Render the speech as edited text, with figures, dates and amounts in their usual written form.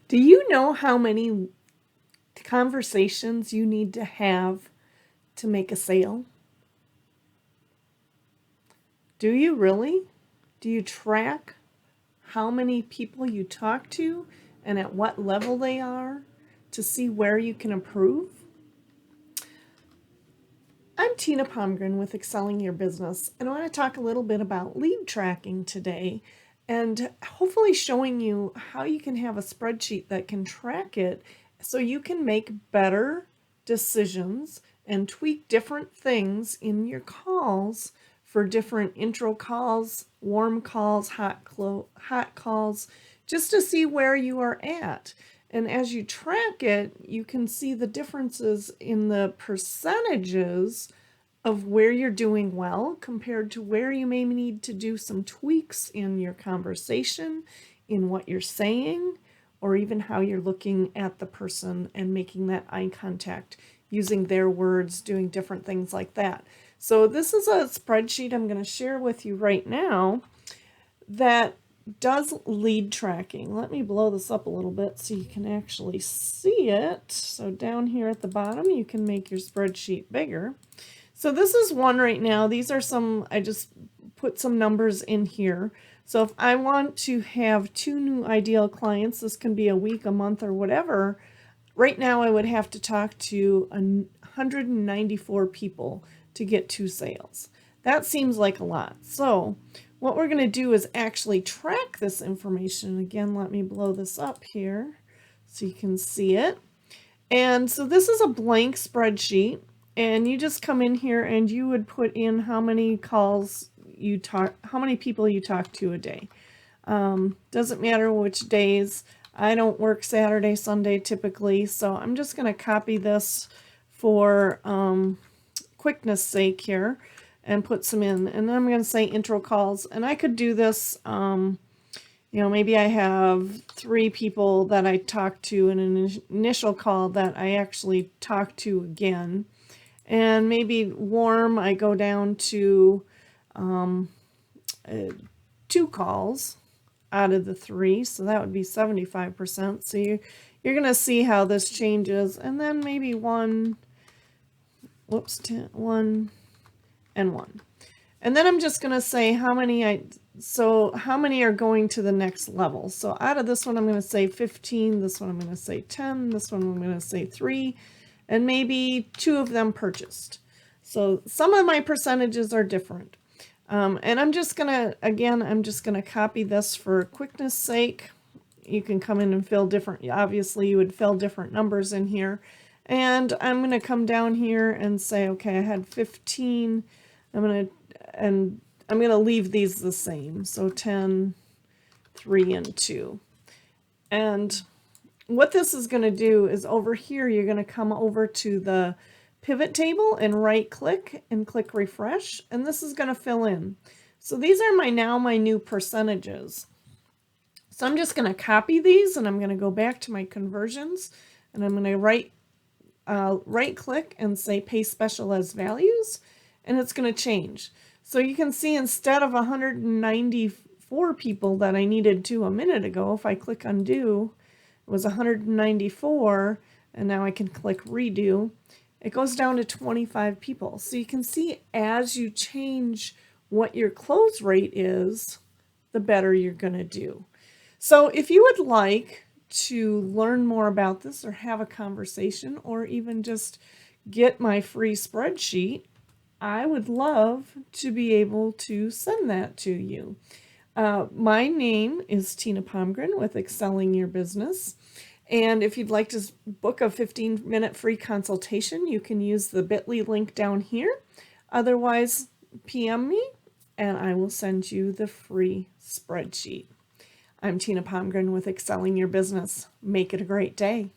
Do you know how many conversations you need to have to make a sale? Do you really? Do you track how many people you talk to and at what level they are to see where you can improve? I'm Tina Palmgren with Excelling Your Business, and I want to talk a little bit about lead tracking today and hopefully showing you how you can have a spreadsheet that can track it so you can make better decisions and tweak different things in your calls for different intro calls, warm calls, hot calls, just to see where you are at. And as you track it, you can see the differences in the percentages of where you're doing well compared to where you may need to do some tweaks in your conversation, in what you're saying, or even how you're looking at the person and making that eye contact, using their words, doing different things like that. So this is a spreadsheet I'm going to share with you right now that does lead tracking. Let me blow this up a little bit so you can actually see it. So down here at the bottom, you can make your spreadsheet bigger. So this is one right now. These are some, I just put some numbers in here. So if I want to have 2 new ideal clients, this can be a week, a month, or whatever. Right now I would have to talk to 194 people to get 2 sales. That seems like a lot. So what we're going to do is actually track this information. Again, let me blow this up here so you can see it. And so this is a blank spreadsheet, and you just come in here and you would put in how many calls you talk, how many people you talk to a day. Doesn't matter which days. I don't work Saturday, Sunday typically, so I'm just going to copy this for quickness sake here and put some in. And then I'm going to say intro calls, and I could do this, maybe I have 3 people that I talked to in an initial call that I actually talk to again. And maybe warm, I go down to 2 calls out of the 3, so that would be 75%. So you're going to see how this changes, and then maybe 1 and 1. And then I'm just going to say how many are going to the next level. So out of this one, I'm going to say 15, this one I'm going to say 10, this one I'm going to say 3, and maybe 2 of them purchased. So some of my percentages are different. And I'm just going to copy this for quickness sake. You can come in and fill different, obviously you would fill different numbers in here. And I'm going to come down here and say, okay, I had 15. I'm going to leave these the same. So 10, 3, and 2. And what this is going to do is over here, you're going to come over to the pivot table and right click and click refresh. And this is going to fill in. So these are my new percentages. So I'm just going to copy these, and I'm going to go back to my conversions, and I'm going to right click and say paste special as values, and it's going to change. So you can see instead of 194 people that I needed to a minute ago, if I click undo, it was 194, and now I can click redo. It goes down to 25 people. So you can see as you change what your close rate is, the better you're going to do. So if you would like to learn more about this or have a conversation or even just get my free spreadsheet, I would love to be able to send that to you. My name is Tina Palmgren with Excelling Your Business. And if you'd like to book a 15-minute free consultation, you can use the bit.ly link down here. Otherwise, PM me and I will send you the free spreadsheet. I'm Tina Palmgren with Excelling Your Business. Make it a great day.